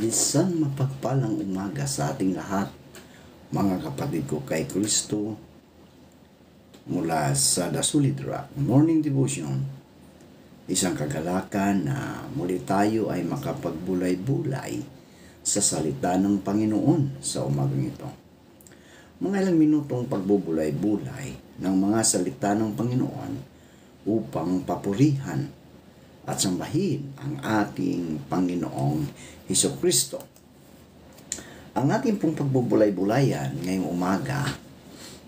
Isang mapagpalang umaga sa ating lahat, mga kapatid ko kay Kristo, mula sa The Solid Rock Morning Devotion. Isang kagalakan na muli tayo ay makapagbulay-bulay sa salita ng Panginoon sa umagang ito. Mga ilang minutong pagbubulay-bulay ng mga salita ng Panginoon upang papurihan at sambahin ang ating Panginoong Hesukristo. Ang ating pong pagbubulay-bulayan ngayong umaga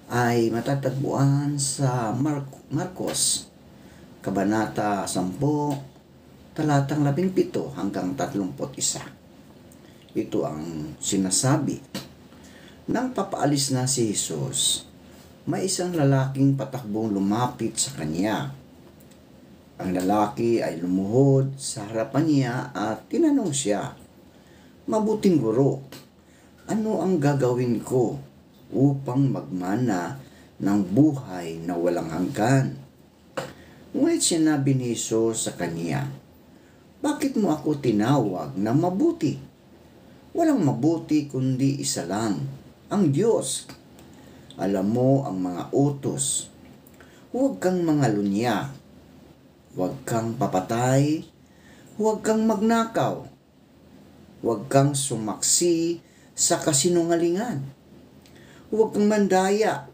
ay matatagpuan sa Marcos, Kabanata 10, talatang 17 hanggang 31. Ito ang sinasabi. Nang papaalis na si Jesus, may isang lalaking patakbong lumapit sa kanya. Ang lalaki ay lumuhod sa harapan niya at tinanong siya, "Mabuting guro, ano ang gagawin ko upang magmana ng buhay na walang hanggan?" Ngunit sinabi ni Jesus sa kanya, "Bakit mo ako tinawag na mabuti? Walang mabuti kundi isa lang, ang Diyos. Alam mo ang mga utos. Huwag kang mangalunya. Huwag kang papatay, huwag kang magnakaw, huwag kang sumaksi sa kasinungalingan, huwag kang mandaya,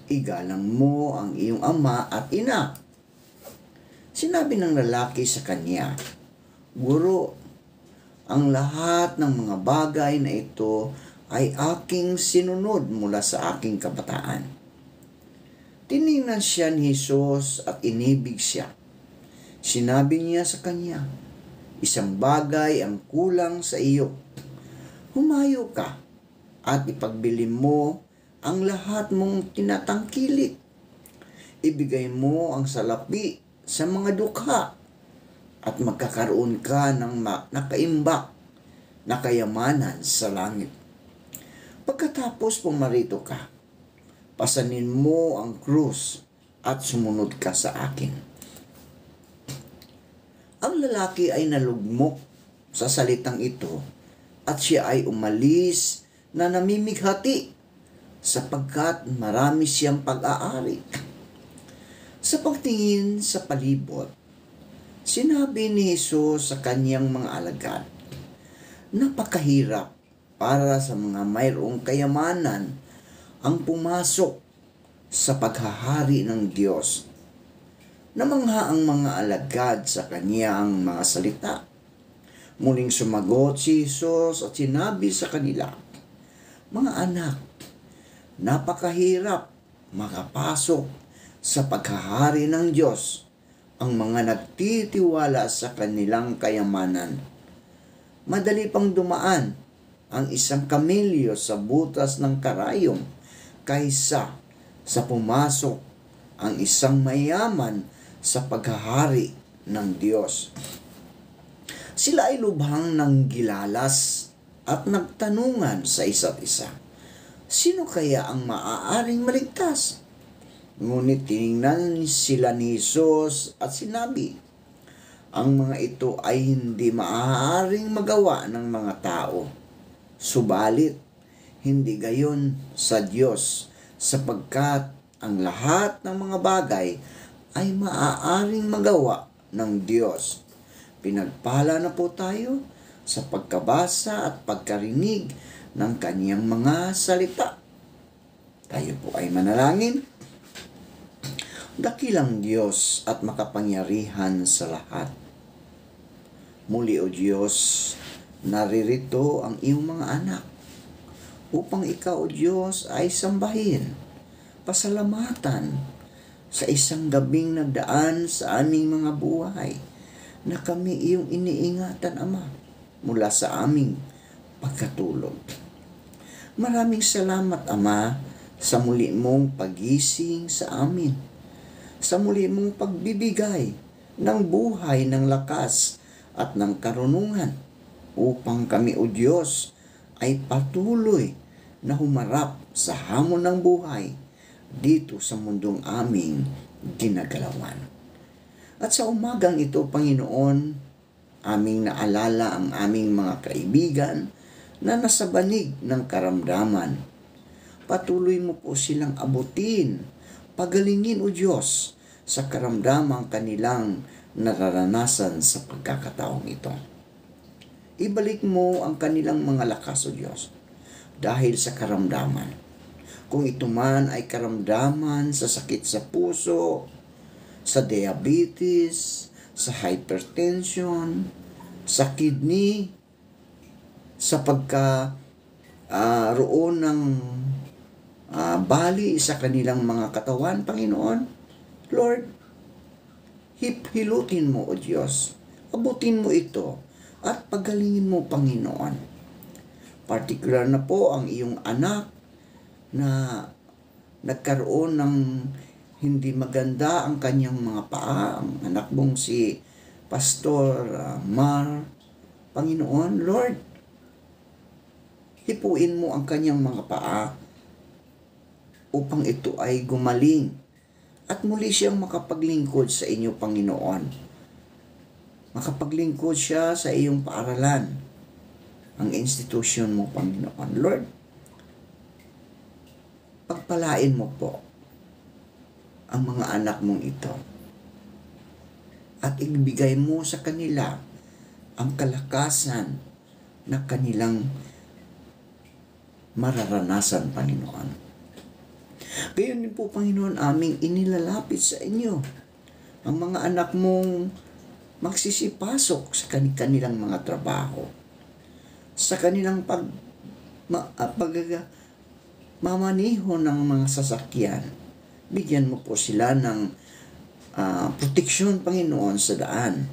igalang mo ang iyong ama at ina." Sinabi ng lalaki sa kanya, "Guro, ang lahat ng mga bagay na ito ay aking sinunod mula sa aking kabataan." Tiningnan siya ni Jesus at inibig siya. Sinabi niya sa kanya, "Isang bagay ang kulang sa iyo. Humayo ka at ipagbili mo ang lahat mong tinatangkilik. Ibigay mo ang salapi sa mga dukha at magkakaroon ka ng nakaimbak na kayamanan sa langit. Pagkatapos pumarito ka, pasanin mo ang krus at sumunod ka sa akin." Ang lalaki ay nalugmok sa salitang ito at siya ay umalis na namimighati sapagkat marami siyang pag-aari. Sa pagtingin sa palibot, sinabi ni Jesus sa kanyang mga alagad, "Napakahirap para sa mga mayroong kayamanan ang pumasok sa paghahari ng Diyos." Namangha ang mga alagad sa kaniyang mga salita. Muling sumagot si Jesus at sinabi sa kanila, "Mga anak, napakahirap makapasok sa paghahari ng Diyos ang mga nagtitiwala sa kanilang kayamanan. Madali pang dumaan ang isang kamelyo sa butas ng karayom kaysa sa pumasok ang isang mayaman sa paghahari ng Diyos." Sila ay lubhang nanggilalas at nagtanungan sa isa't isa, "Sino kaya ang maaaring maligtas?" Ngunit tiningnan sila ni Jesus at sinabi, "Ang mga ito ay hindi maaaring magawa ng mga tao. Subalit, hindi gayon sa Diyos, sapagkat ang lahat ng mga bagay ay maaaring magawa ng Diyos." Pinagpala na po tayo sa pagkabasa at pagkarinig ng kaniyang mga salita. Tayo po ay manalangin. Dakilang Diyos at makapangyarihan sa lahat, muli o Diyos, naririto ang iyong mga anak upang ikaw o Diyos ay sambahin, pasalamatan sa isang gabing nagdaan sa aming mga buhay na kami iyong iniingatan, Ama, mula sa aming pagkatulog. Maraming salamat, Ama, sa muli mong pagising sa amin, sa muli mong pagbibigay ng buhay, ng lakas at ng karunungan upang kami, o Diyos, ay patuloy na humarap sa hamon ng buhay dito sa mundong aming ginagalawan. At sa umagang ito, Panginoon, aming naalala ang aming mga kaibigan na nasa banig ng karamdaman. Patuloy mo po silang abutin, pagalingin o Diyos sa karamdamang kanilang nararanasan sa pagkakataong ito. Ibalik mo ang kanilang mga lakas o Diyos dahil sa karamdaman. Kung ito man ay karamdaman sa sakit sa puso, sa diabetes, sa hypertension, sa kidney, sa roon ng bali sa kanilang mga katawan, Panginoon, Lord, hilutin mo, O Diyos. Abutin mo ito at pagalingin mo, Panginoon. Particular na po ang iyong anak na nagkaroon ng hindi maganda ang kanyang mga paa, ang anak mong si Pastor Mar. Panginoon, Lord, hipuin mo ang kanyang mga paa upang ito ay gumaling at muli siyang makapaglingkod sa inyo, Panginoon. Makapaglingkod siya sa iyong paaralan, ang institusyon mo, Panginoon. Lord, pagpalain mo po ang mga anak mong ito at ibigay mo sa kanila ang kalakasan na kanilang mararanasan, Panginoon. Gayon din po, Panginoon, aming inilalapit sa inyo ang mga anak mong magsisipasok sa kanilang mga trabaho, sa kanilang mamaniho ng mga sasakyan. Bigyan mo po sila ng proteksyon, Panginoon, sa daan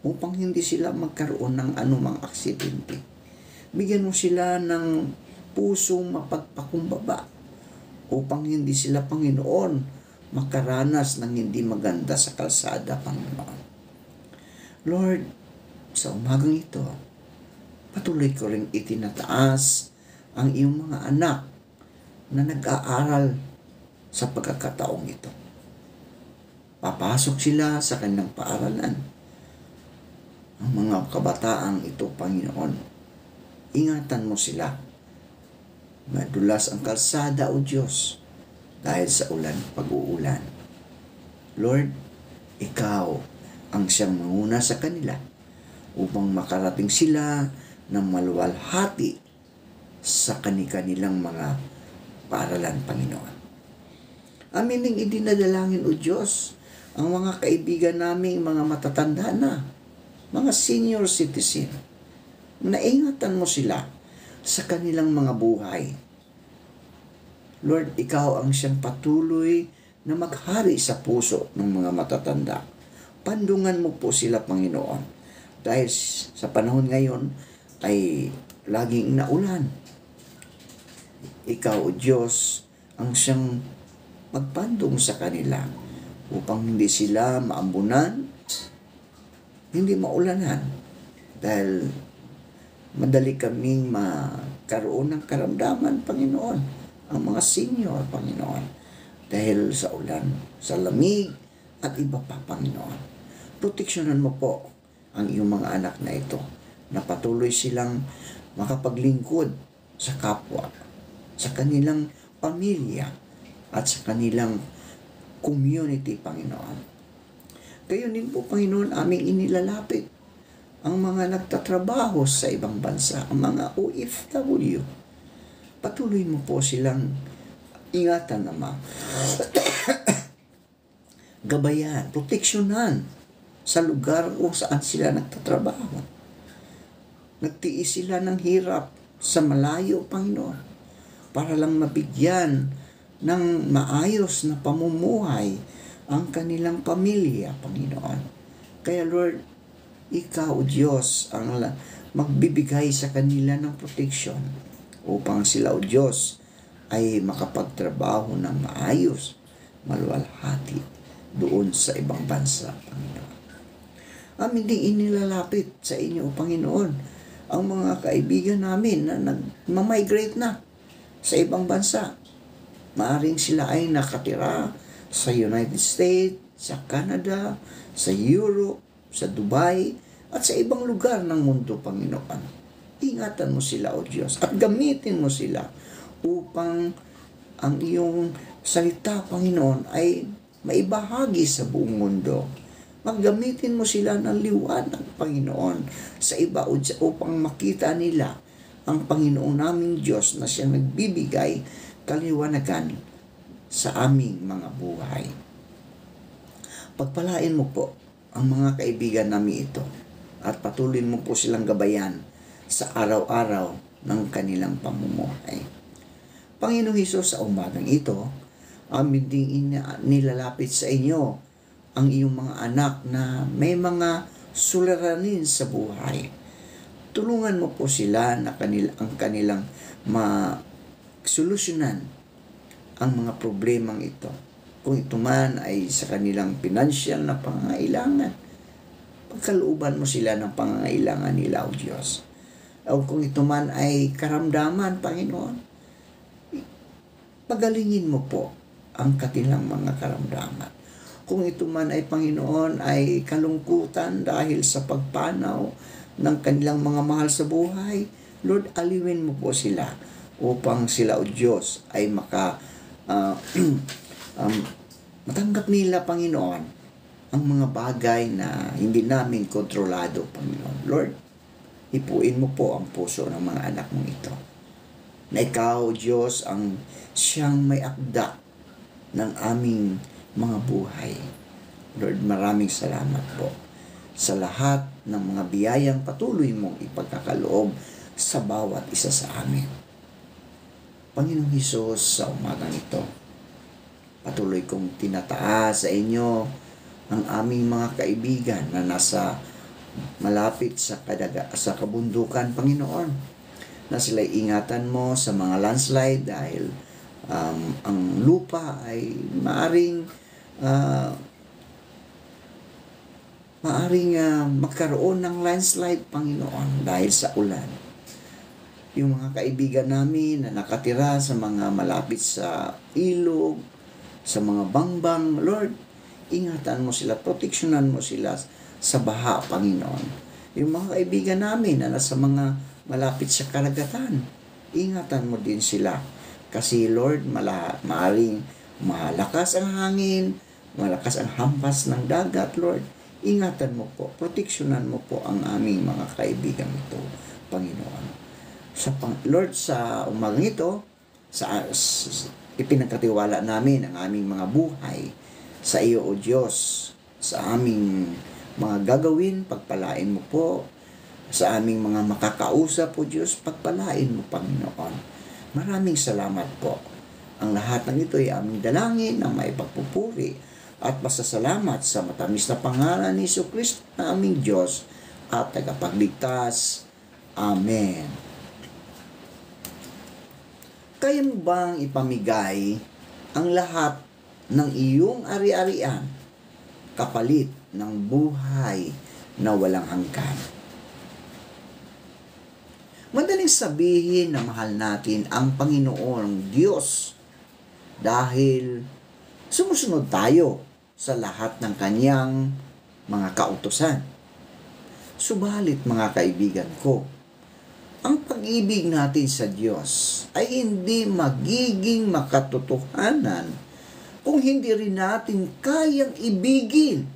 upang hindi sila magkaroon ng anumang aksidente. Bigyan mo sila ng pusong mapagpakumbaba upang hindi sila, Panginoon, makaranas ng hindi maganda sa kalsada, Panginoon. Lord, sa umagang ito, patuloy ko ring itinataas ang iyong mga anak na nag-aaral sa pagkakataong ito. Papasok sila sa kanilang paaralan. Ang mga kabataang ito, Panginoon, ingatan mo sila. Madulas ang kalsada, O Diyos, dahil sa ulan, pag-uulan. Lord, Ikaw ang siyang manguna sa kanila upang makarating sila ng maluwalhati sa kanilang mga paaralan, Panginoon. Amin ding idinadalangin, O Diyos, ang mga kaibigan naming mga matatanda na, mga senior citizen. Naingatan mo sila sa kanilang mga buhay. Lord, Ikaw ang siyang patuloy na maghari sa puso ng mga matatanda. Pandungan mo po sila, Panginoon, dahil sa panahon ngayon ay laging naulan. Ikaw, O Diyos, ang siyang magpandong sa kanila upang hindi sila maambunan, hindi maulanan, dahil madali kaming magkaroon ng karamdaman, Panginoon, ang mga senior, Panginoon, dahil sa ulan, sa lamig, at iba pa, Panginoon. Proteksyonan mo po ang iyong mga anak na ito, na patuloy silang makapaglingkod sa kapwa, sa kanilang pamilya, at sa kanilang community, Panginoon. Gayon din po, Panginoon, aming inilalapit ang mga nagtatrabaho sa ibang bansa, ang mga OFW. Patuloy mo po silang ingatan, Ama. Gabayan, proteksyonan sa lugar kung saan sila nagtatrabaho. Nagtiis sila ng hirap sa malayo, Panginoon, para lang mabigyan ng maayos na pamumuhay ang kanilang pamilya, Panginoon. Kaya, Lord, Ikaw, O Diyos, ang magbibigay sa kanila ng proteksyon upang sila, O Diyos, ay makapagtrabaho ng maayos, maluwalhati doon sa ibang bansa, Panginoon. Amin din inilalapit sa inyo, Panginoon, ang mga kaibigan namin na nagmamigrate na sa ibang bansa. Maaring sila ay nakatira sa United States, sa Canada, sa Europe, sa Dubai, at sa ibang lugar ng mundo, Panginoon. Ingatan mo sila, O Diyos, at gamitin mo sila upang ang iyong salita, Panginoon, ay maibahagi sa buong mundo. Maggamitin mo sila ng liwanag, Panginoon, sa iba upang makita nila ang Panginoon naming Diyos na siya nagbibigay kaliwanagan sa aming mga buhay. Pagpalain mo po ang mga kaibigan namin ito at patuloy mo po silang gabayan sa araw-araw ng kanilang pamumuhay. Panginoong Hesus, sa umagang ito, amin ding nilalapit sa inyo ang iyong mga anak na may mga suliranin sa buhay. Tulungan mo po sila na ang kanilang solusyonan ang mga problemang ito. Kung ito man ay sa kanilang pinansyal na pangangailangan, pagkalooban mo sila ng pangangailangan nila, O Diyos. O kung ito man ay karamdaman, Panginoon, pagalingin mo po ang kanilang mga karamdaman. Kung ito man ay, Panginoon, ay kalungkutan dahil sa pagpanaw ng kanilang mga mahal sa buhay, Lord, aliwin mo po sila upang sila, O Diyos, ay matanggap nila, Panginoon, ang mga bagay na hindi namin kontrolado, Panginoon. Lord, ipuin mo po ang puso ng mga anak mong ito. Na ikaw, Diyos, ang siyang may akda ng aming mga buhay. Lord, maraming salamat po sa lahat ng mga biyayang patuloy mong ipagkakaloob sa bawat isa sa amin. Panginoong Hesus, sa umagang ito, patuloy kong tinataas sa inyo ang aming mga kaibigan na nasa malapit sa kabundukan, Panginoon, na sila'y ingatan mo sa mga landslide dahil ang lupa ay maaring magkaroon ng landslide, Panginoon, dahil sa ulan. Yung mga kaibigan namin na nakatira sa mga malapit sa ilog, sa mga bangbang, Lord, ingatan mo sila, proteksyonan mo sila sa baha, Panginoon. Yung mga kaibigan namin na nasa mga malapit sa karagatan, ingatan mo din sila. Kasi, Lord, maaring malakas ang hangin, malakas ang hampas ng dagat, Lord. Ingatan mo po, proteksyonan mo po ang aming mga kaibigan ito, Panginoon. Lord, sa umagang ito, ipinagkatiwala namin ang aming mga buhay sa iyo, O Diyos, sa aming mga gagawin, pagpalain mo po, sa aming mga makakausap, O Diyos, pagpalain mo, Panginoon. Maraming salamat po. Ang lahat ng ito ay aming dalangin na maipagpupuri at pasasalamat sa matamis na pangalan ni Jesucristo na aming Diyos at tagapagligtas. Amen. Kaya mo bang ipamigay ang lahat ng iyong ari-arian kapalit ng buhay na walang hanggan? Madaling sabihin na mahal natin ang Panginoong Diyos dahil sumusunod tayo sa lahat ng kanyang mga kautusan. Subalit, mga kaibigan ko, ang pag-ibig natin sa Diyos ay hindi magiging makatotohanan kung hindi rin natin kayang ibigin.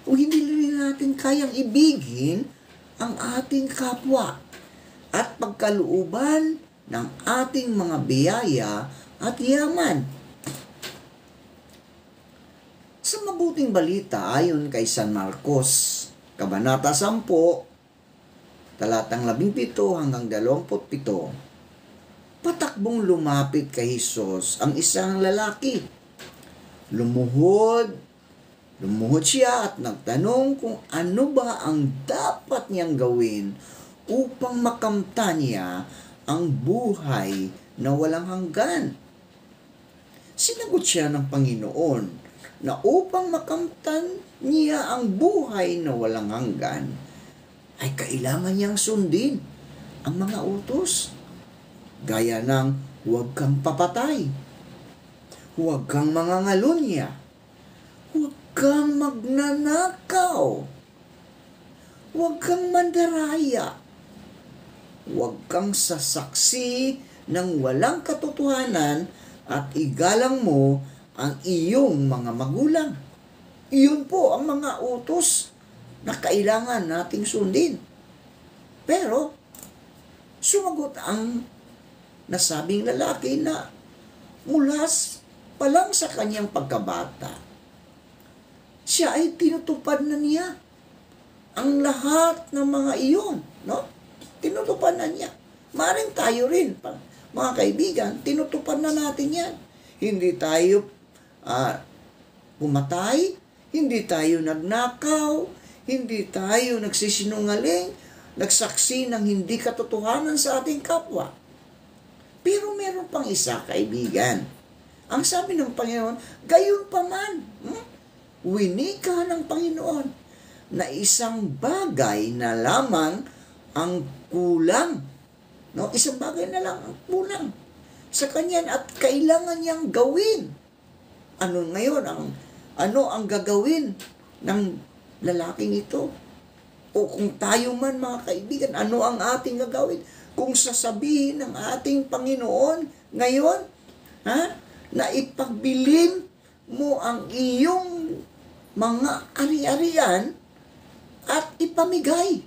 Kung hindi rin natin kayang ibigin ang ating kapwa at pagkalooban ng ating mga biyaya at yaman. Sa mabuting balita ayon kay San Marcos, Kabanata 10, talatang 17 hanggang 27, patakbong lumapit kay Jesus ang isang lalaki. Lumuhod siya at nagtanong kung ano ba ang dapat niyang gawin upang makamtan niya ang buhay na walang hanggan. Sinagot siya ng Panginoon na upang makamtan niya ang buhay na walang hanggan, ay kailangan niyang sundin ang mga utos. Gaya ng huwag kang papatay, huwag kang mangangalunya, huwag kang magnanakaw, Huwag kang mandaraya. Huwag kang sasaksi ng walang katotohanan at igalang mo ang iyong mga magulang. Iyon po ang mga utos na kailangan nating sundin. Pero, sumagot ang nasabing lalaki na mula pa lang sa kanyang pagkabata, siya ay tinutupad na niya ang lahat ng mga iyon, no? Tinutupad na niya. Maring tayo rin, mga kaibigan, tinutupad na natin yan. Hindi tayo pumatay, hindi tayo nagnakaw, hindi tayo nagsisinungaling, nagsaksi ng hindi katotohanan sa ating kapwa. Pero meron pang isa, kaibigan. Ang sabi ng Panginoon, gayon pa man, winika ng Panginoon na isang bagay na lamang ang kulang. No? Isang bagay na lang ang kulang sa kanya at kailangan niyang gawin. Ano ngayon ano ang gagawin ng lalaking ito? O kung tayo man, mga kaibigan, ano ang ating gagawin? Kung sasabihin ng ating Panginoon ngayon, na ipagbilin mo ang iyong mga ari-arian at ipamigay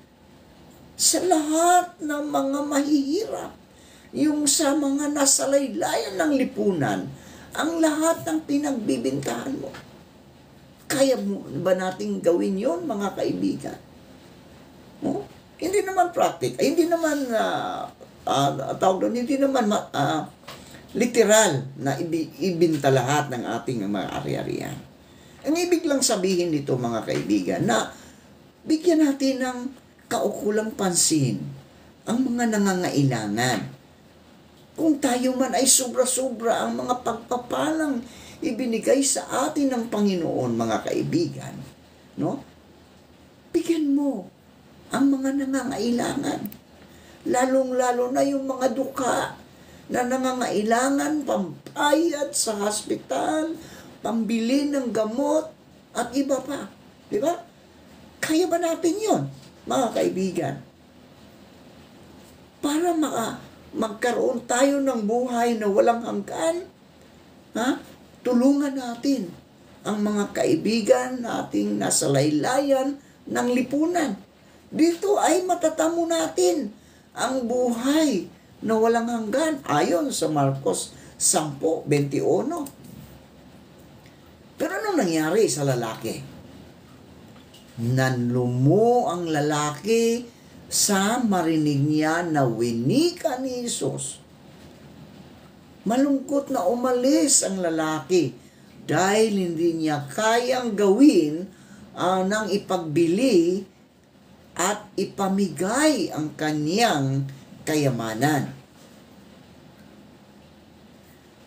sa lahat ng mga mahihirap, yung sa mga nasalaylayan ng lipunan, ang lahat ng pinagbibintahan mo. Kaya ba nating gawin yon, mga kaibigan? Hindi naman hindi naman hindi naman literal na ibinta lahat ng ating mga ari-arian. Ang ibig lang sabihin nito, mga kaibigan, na bigyan natin ng kaukulang pansin ang mga nangangailangan. Kung tayo man ay sobra-sobra ang mga pagpapalang ibinigay sa atin ng Panginoon, mga kaibigan, no? Bigyan mo ang mga nangangailangan. Lalong-lalo na yung mga duka na nangangailangan pambayad sa hospital, pambili ng gamot, at iba pa. Di ba? Kaya ba natin yun, mga kaibigan? Para magkaroon tayo ng buhay na walang hanggan, tulungan natin ang mga kaibigan nating nasa laylayan ng lipunan. Dito ay matatamo natin ang buhay na walang hanggan ayon sa Marcos 10:21. Pero anong nangyari sa lalaki? Nanlumo ang lalaki sa marinig niya na winika ni Jesus. Malungkot na umalis ang lalaki dahil hindi niya kayang gawin ng ipagbili at ipamigay ang kanyang kayamanan.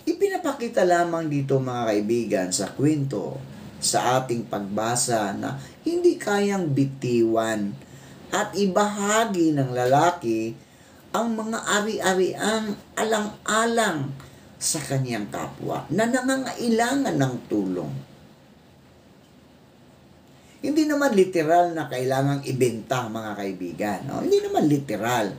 Ipinapakita lamang dito, mga kaibigan, sa kwento sa ating pagbasa na hindi kayang bitiwan at ibahagi ng lalaki ang mga ari-ariang alang-alang sa kanyang kapwa na nangangailangan ng tulong. Hindi naman literal na kailangang ibenta, mga kaibigan. No? Hindi naman literal.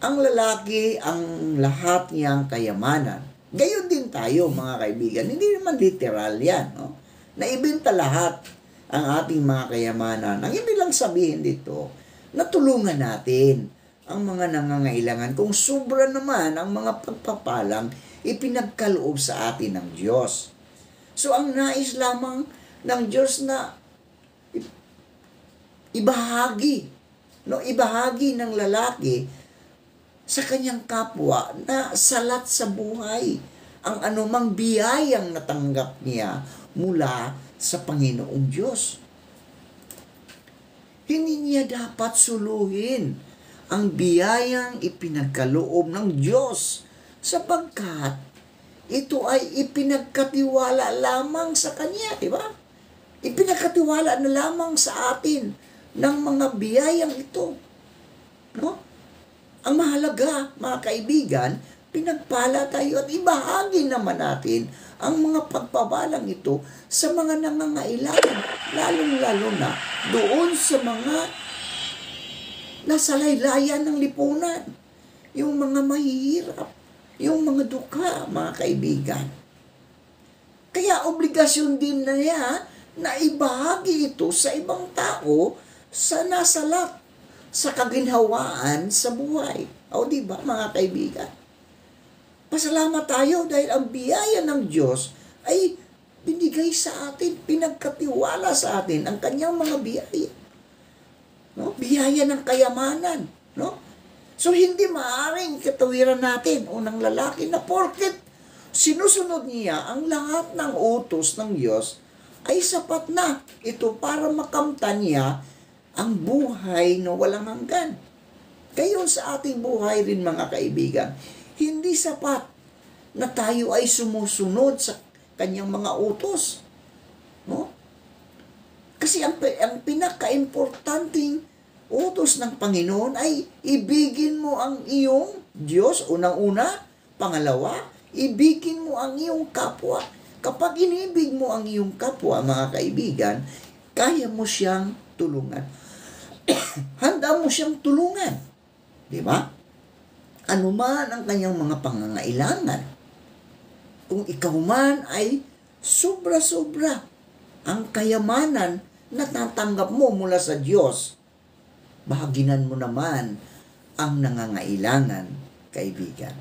Ang lalaki, ang lahat niyang kayamanan. Gayon din tayo, mga kaibigan. Hindi naman literal yan. No? Naibenta lahat ang ating mga kayamanan. Ang ibig lang sabihin dito, natulungan natin ang mga nangangailangan kung sobra naman ang mga pagpapalang ipinagkaloob sa atin ng Diyos. So, ang nais lamang ng Diyos na ibahagi ng lalaki sa kanyang kapwa na salat sa buhay ang anumang biyayang natanggap niya mula sa Panginoong Diyos. Hindi niya dapat suluhin ang biyayang ipinagkaloob ng Diyos sapagkat ito ay ipinagkatiwala lamang sa Kanya, di ba? Ipinagkatiwala na lamang sa atin ng mga biyayang ito. No? Ang mahalaga, mga kaibigan, pinagpala tayo at ibahagi naman natin ang mga pagpapalang ito sa mga nangangailangan, lalong-lalo na doon sa mga nasa laylayan ng lipunan. Yung mga mahihirap, yung mga dukha, mga kaibigan. Kaya obligasyon din na niya na ibahagi ito sa ibang tao sa nasalap, sa kaginhawaan sa buhay. O di ba mga kaibigan? Pasalamat tayo dahil ang biyaya ng Diyos ay binigay sa atin, pinagkatiwala sa atin ang kanyang mga biyaya. No? Biyaya ng kayamanan. No? So hindi maaaring katawiran natin unang lalaki na porket sinusunod niya ang lahat ng utos ng Diyos ay sapat na ito para makamtan niya ang buhay na walang hanggan. Gayon sa ating buhay rin mga kaibigan, hindi sapat na tayo ay sumusunod sa kanyang mga utos. No? Kasi ang pinaka-importanting utos ng Panginoon ay ibigin mo ang iyong Diyos, unang-una. Pangalawa, ibigin mo ang iyong kapwa. Kapag inibig mo ang iyong kapwa, mga kaibigan, kaya mo siyang tulungan. Handa mo siyang tulungan. Di ba? Ano man ang kanyang mga pangangailangan. Kung ikaw man ay sobra-sobra ang kayamanan na natanggap mo mula sa Diyos, bahaginan mo naman ang nangangailangan, kaibigan.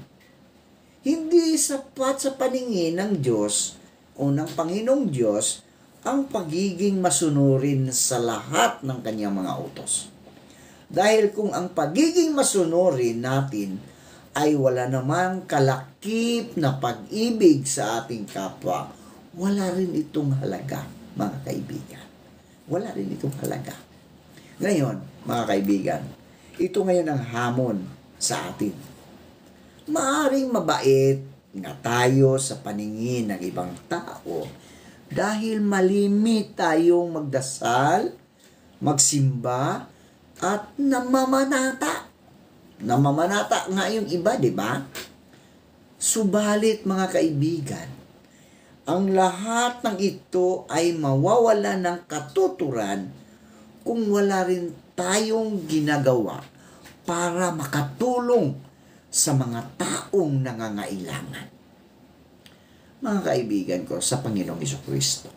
Hindi sapat sa paningin ng Diyos o ng Panginoong Diyos ang pagiging masunurin sa lahat ng kanyang mga utos. Dahil kung ang pagiging masunurin natin ay wala namang kalakip na pag-ibig sa ating kapwa, wala rin itong halaga, mga kaibigan. Wala rin itong halaga. Ngayon, mga kaibigan, ito ngayon ang hamon sa atin. Maaring mabait nga tayo sa paningin ng ibang tao dahil malimit tayong magdasal, magsimba, at namamanata. Namamanata nga yung iba, di ba? Subalit, mga kaibigan, ang lahat ng ito ay mawawala ng katuturan kung wala rin tayong ginagawa para makatulong sa mga taong nangangailangan. Mga kaibigan ko, sa Panginoong Jesucristo,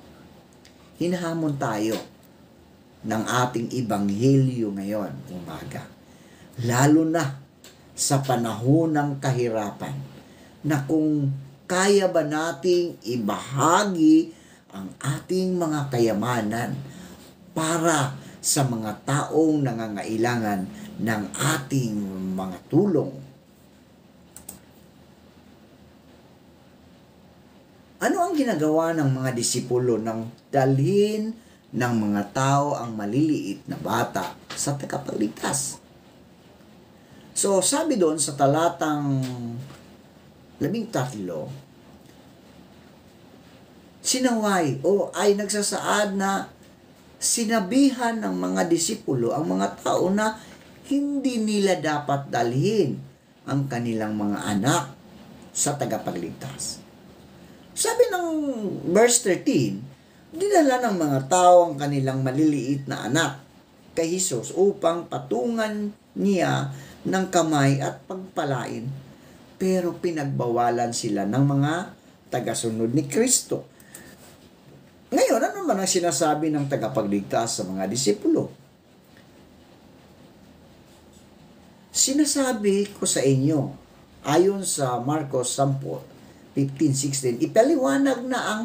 hinahamon tayo ng ating ebanghelyo ngayon, umaga. Lalo na sa panahon ng kahirapan, na kung kaya ba nating ibahagi ang ating mga kayamanan para sa mga taong nangangailangan ng ating mga tulong. Ano ang ginagawa ng mga disipulo nang dalhin ng mga tao ang maliliit na bata sa tagapagligtas? So, sabi doon sa talatang 13, sinaway o ay nagsasaad na sinabihan ng mga disipulo ang mga tao na hindi nila dapat dalhin ang kanilang mga anak sa tagapagligtas. Sabi ng verse 13, dinala ng mga tao ang kanilang maliliit na anak kay Jesus upang patungan niya ng kamay at pagpalain. Pero pinagbawalan sila ng mga tagasunod ni Kristo. Ngayon, ano man ang sinasabi ng tagapagligtas sa mga disipulo? Sinasabi ko sa inyo, ayon sa Marcos 10:15-16, ipaliwanag na ang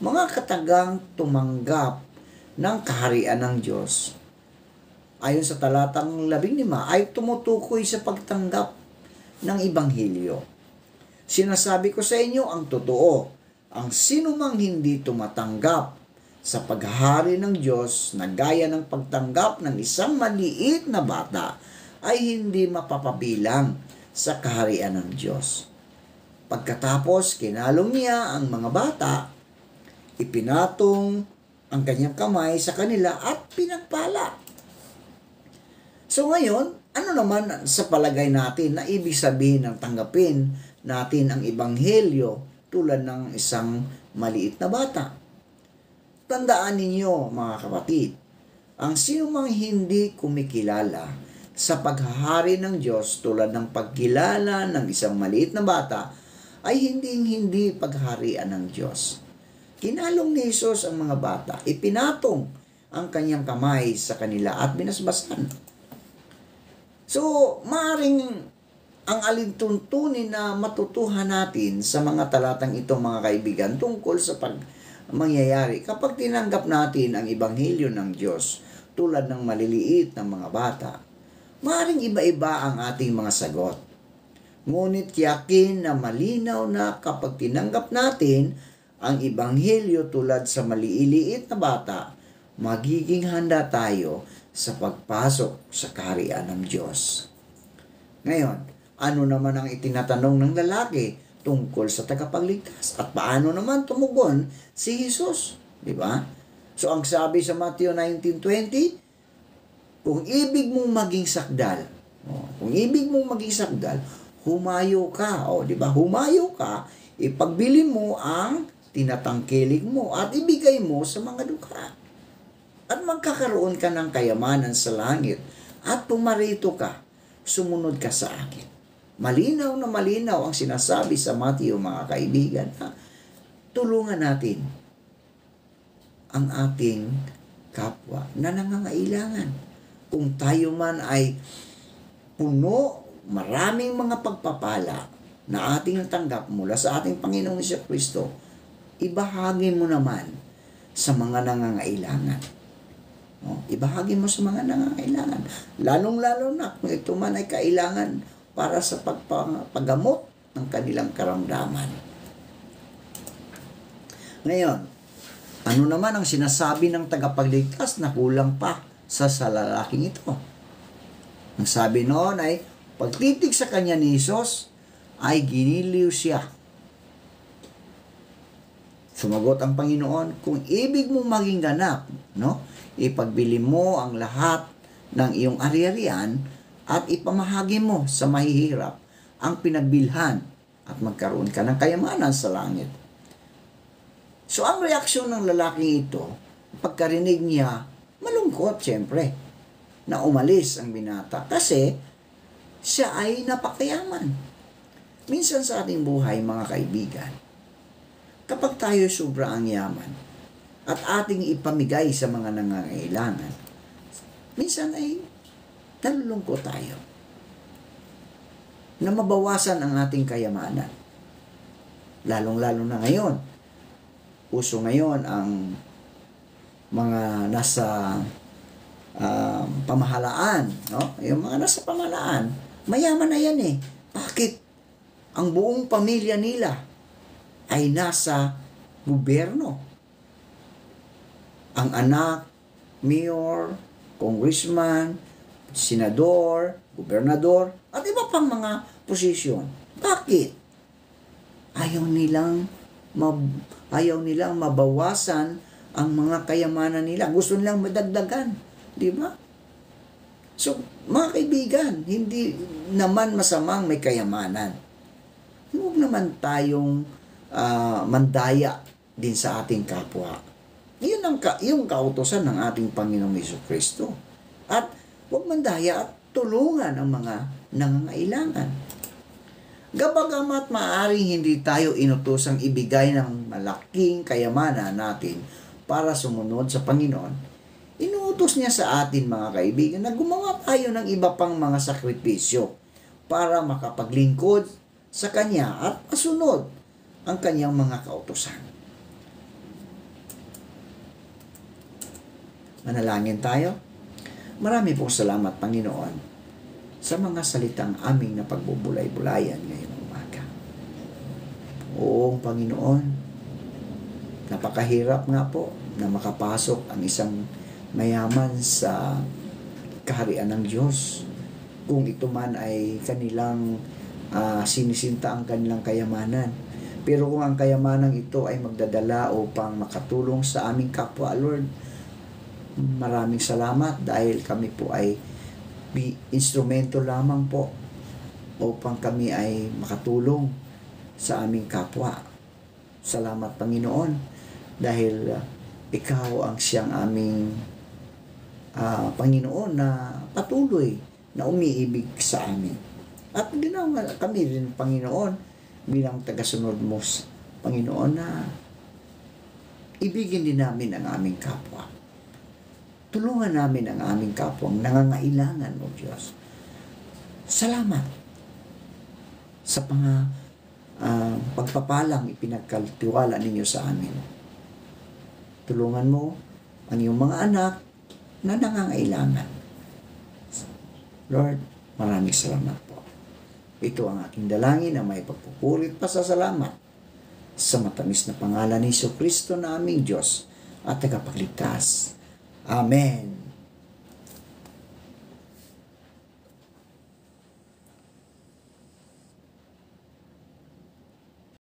mga katagang tumanggap ng kaharian ng Diyos. Ayon sa talatang 15, ay tumutukoy sa pagtanggap ng Ebanghelyo. Sinasabi ko sa inyo ang totoo, ang sinumang hindi tumatanggap sa paghahari ng Diyos na gaya ng pagtanggap ng isang maliit na bata ay hindi mapapabilang sa kaharian ng Diyos. Pagkatapos, kinalong niya ang mga bata, ipinatong ang kanyang kamay sa kanila at pinagpala. So ngayon, ano naman sa palagay natin na ibig sabihin ng tanggapin natin ang Ebanghelyo tulad ng isang maliit na bata? Tandaan ninyo, mga kapatid, ang sinumang hindi kumikilala sa paghahari ng Diyos tulad ng pagkilala ng isang maliit na bata ay hindi pagharian ng Diyos. Kinalong ni Jesus ang mga bata, ipinatong ang kanyang kamay sa kanila at binasbasan. So, maaring ang alintuntunin na matutuhan natin sa mga talatang ito, mga kaibigan, tungkol sa mangyayari kapag tinanggap natin ang Ebanghelyo ng Diyos tulad ng maliliit na mga bata. Maaring iba-iba ang ating mga sagot. Ngunit tiyakin na malinaw na kapag tinanggap natin ang Ebanghelyo tulad sa maliliit na bata, magiging handa tayo sa pagpasok sa kaharian ng Diyos. Ngayon, ano naman ang itinatanong ng lalaki tungkol sa tagapagligtas? At paano naman tumugon si Jesus? Di ba? So, ang sabi sa Matthew 19:20, kung ibig mong maging sakdal, humayo ka. Di ba? Humayo ka, ipagbili mo ang tinatangkilik mo at ibigay mo sa mga dukha. At magkakaroon ka ng kayamanan sa langit at pumarito ka, sumunod ka sa akin. Malinaw na malinaw ang sinasabi sa Matthew, mga kaibigan, na tulungan natin ang ating kapwa na nangangailangan. Kung tayo man ay puno, maraming mga pagpapala na ating natanggap mula sa ating Panginoong Jesucristo, ibahagi mo naman sa mga nangangailangan. Ibahagi mo sa mga nangangailangan. Lalong-lalo na kung ito man ay kailangan para sa paggamot ng kanilang karamdaman. Ngayon, ano naman ang sinasabi ng tagapagligtas na kulang pa sa lalaking ito? Ang sabi noon ay, pagtitig sa kanya ni Jesus, ay giniliw siya. Sumagot ang Panginoon, kung ibig mong maging ganap, ipagbili mo ang lahat ng iyong ari-arian at ipamahagi mo sa mahihirap ang pinagbilhan at magkaroon ka ng kayamanan sa langit. So, ang reaksyon ng lalaking ito, pagkarinig niya, malungkot siyempre, na umalis ang binata kasi siya ay napakayaman. Minsan sa ating buhay, mga kaibigan, kapag tayo sobra ang yaman at ating ipamigay sa mga nangangailangan, minsan ay nalulungkot tayo na mabawasan ang ating kayamanan. Lalong-lalo na ngayon. Uso ngayon ang mga nasa pamahalaan, Yung mga nasa pamahalaan, mayaman na yan eh. Bakit? Ang buong pamilya nila ay nasa gobyerno. Ang anak, mayor, congressman, senador, gobernador, at iba pang mga posisyon. Bakit? Ayaw nilang mabawasan ang mga kayamanan nila. Gusto nilang madagdagan. Di ba? So, mga kaibigan, hindi naman masamang may kayamanan. Huwag naman tayong mandaya din sa ating kapwa. Yung kautosan ng ating Panginoong Jesucristo. At huwag mandaya at tulungan ang mga nangangailangan. Gabagamat maaring hindi tayo inutosang ibigay ng malaking kayamanan natin para sumunod sa Panginoon, inuutos niya sa atin, mga kaibigan, na gumawa tayo ng iba pang mga sakripisyo para makapaglingkod sa Kanya at masunod ang Kanyang mga kautosan. Manalangin tayo. Marami pong salamat, Panginoon, sa mga salitang aming na pagbubulay-bulayan ngayong umaga. Oo, Panginoon, napakahirap nga po na makapasok ang isang mayaman sa kaharian ng Diyos. Kung ito man ay kanilang sinisinta ang kanilang kayamanan. Pero kung ang kayamanang ito ay magdadala upang makatulong sa aming kapwa, Lord, maraming salamat dahil kami po ay instrumento lamang po upang kami ay makatulong sa aming kapwa. Salamat, Panginoon, dahil Ikaw ang siyang aming Panginoon na patuloy na umiibig sa amin. At ginawa kami rin, Panginoon, bilang tagasunod mo, Panginoon, na ibigin din namin ang aming kapwa. Tulungan namin ang aming kapwa ang nangangailangan, O Diyos. Salamat sa pagpapalang ipinagkatiwala ninyo sa amin. Tulungan mo ang iyong mga anak na nangangailangan. Lord, maraming salamat po. Ito ang aking dalangin na may pagpupuri at pasasalamat sa matamis na pangalan ni Jesucristo na aming Diyos at tagapagligtas. Amen.